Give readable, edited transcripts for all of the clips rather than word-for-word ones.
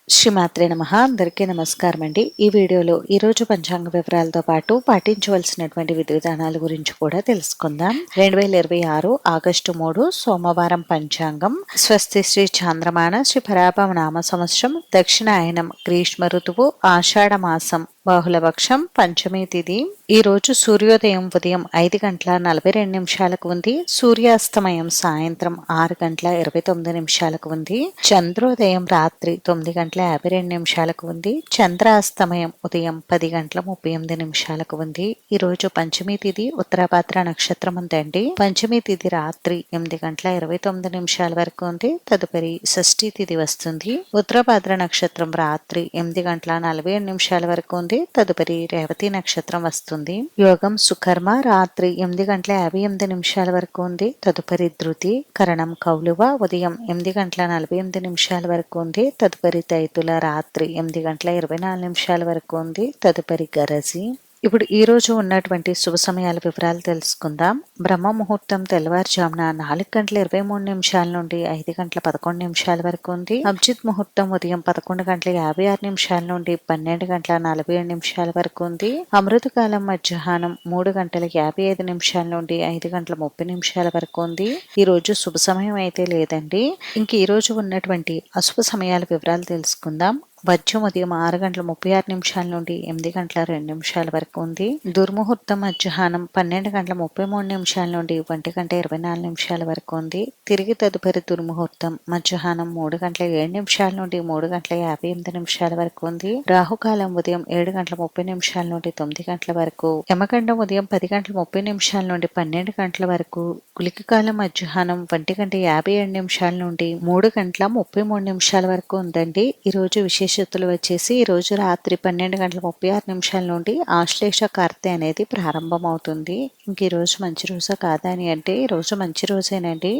శ్రీమాత్రే నమః. అందరికీ నమస్కారం అండి. ఈ వీడియోలో ఈరోజు పంచాంగ వివరాలతో పాటు పాటించవలసినటువంటి విధి విధానాల గురించి కూడా తెలుసుకుందాం. 2026 ఆగస్టు 3 సోమవారం పంచాంగం. స్వస్తి శ్రీ చాంద్రమాన శ్రీ పరాభవ నామ సంవత్సరం దక్షిణాయనం గ్రీష్మ ఋతువు ఆషాఢ మాసం బహుళపక్షం పంచమి తిథి. ఈ రోజు సూర్యోదయం ఉదయం 5:42 ఉంది. సూర్యాస్తమయం సాయంత్రం 6:29 ఉంది. చంద్రోదయం రాత్రి 9:52 ఉంది. చంద్రాస్తమయం ఉదయం 10:38 ఉంది. ఈ రోజు పంచమి తిథి ఉత్తరాభాద్ర నక్షత్రం ఉందండి. పంచమి తిథి రాత్రి 8:29 వరకు ఉంది. తదుపరి షష్ఠి తిథి వస్తుంది. ఉత్తరాభాద్ర నక్షత్రం రాత్రి 8:47 వరకు ఉంది. తదుపరి రేవతి నక్షత్రం వస్తుంది. యోగం సుకర్మ రాత్రి 8:58 వరకు ఉంది. తదుపరి ధృతి. కరణం కౌలువ ఉదయం 8:48 వరకు ఉంది. తదుపరి తైతుల రాత్రి 8:24 వరకు ఉంది. తదుపరి గరజి. ఇప్పుడు ఈ రోజు ఉన్నటువంటి శుభ సమయాల వివరాలు తెలుసుకుందాం. బ్రహ్మ ముహూర్తం తెల్లవారుజామున 4:23 నుండి 5:11 వరకు ఉంది. అభిజిత్ ముహూర్తం ఉదయం 11:56 నుండి 12:47 వరకు ఉంది. అమృతకాలం మధ్యాహ్నం 3:55 నుండి 5:30 వరకు ఉంది. ఈ రోజు శుభ సమయం అయితే లేదండి. ఇంక ఈ రోజు ఉన్నటువంటి అశుభ సమయాల వివరాలు తెలుసుకుందాం. వజ్రం ఉదయం 6:36 నుండి 8:02 వరకు ఉంది. దుర్ముహూర్తం మధ్యాహ్నం 12:33 నుండి 1:24 వరకు ఉంది. తిరిగి తదుపరి దుర్ముహూర్తం మధ్యాహ్నం 3:07 నుండి 3:58 వరకు ఉంది. రాహుకాలం ఉదయం 7:30 నుండి 9 వరకు. యమగండం ఉదయం 10:30 నుండి 12 వరకు. గుళిక కాలం మధ్యాహ్నం 1:57 నుండి 3:33 వరకు ఉందండి. ఈ రోజు విశేషతులు వచ్చేసి ఈ రోజు రాత్రి 12:36 నుండి ఆశ్లేష కార్తె అనేది ప్రారంభమవుతుంది. ఇంక ఈ రోజు మంచి రోజు కాదని అంటే ఈ రోజు మంచి రోజేనండి.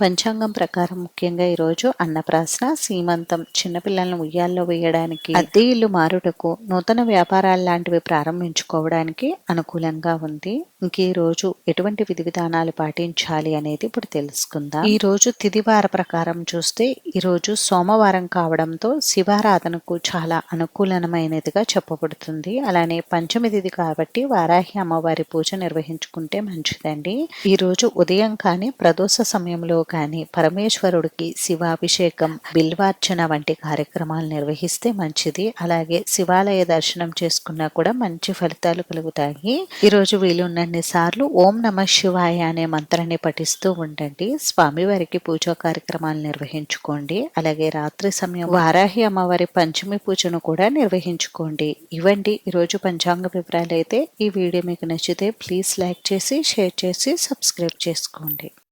పంచాంగం ప్రకారం ముఖ్యంగా ఈ రోజు అన్నప్రాసన, సీమంతం, చిన్నపిల్లలను ఉయ్యాల్లో వేయడానికి, అద్దె ఇల్లు మారుటకు, నూతన వ్యాపారాలు లాంటివి ప్రారంభించుకోవడానికి అనుకూలంగా ఉంది. ఇంక ఈ రోజు ఎటువంటి విధి విధానాలు పాటించాలి అనేది ఇప్పుడు తెలుసుకుందాం. ఈ రోజు తిథివార ప్రకారం చూస్తే ఈ రోజు సోమవారం కావడంతో శివారాధనకు చాలా అనుకూలమైనదిగా చెప్పబడుతుంది. అలానే పంచమి తిథి కాబట్టి వారాహి అమ్మవారి పూజ నిర్వహించుకుంటే మంచిదండి. ఈ రోజు ఉదయం కానీ ప్రదోష సమయంలో కానీ పరమేశ్వరుడికి శివాభిషేకం, బిల్వార్చన వంటి కార్యక్రమాలు నిర్వహిస్తే మంచిది. అలాగే శివాలయ దర్శనం చేసుకున్నా కూడా మంచి ఫలితాలు కలుగుతాయి. ఈ రోజు వీలున్నన్ని సార్లు ఓం నమః శివాయ అనే మంత్రాన్ని పఠిస్తూ ఉండండి. స్వామివారికి పూజా కార్యక్రమాలు నిర్వహించుకోండి. అలాగే రాత్రి సమయం వారాహి అమ్మవారి పంచమి పూజను కూడా నిర్వహించుకోండి. ఇవ్వండి ఈరోజు పంచాంగ వివరాలు అయితే. ఈ వీడియో మీకు నచ్చితే ప్లీజ్ లైక్ చేసి, షేర్ చేసి, సబ్స్క్రైబ్ చేసుకోండి.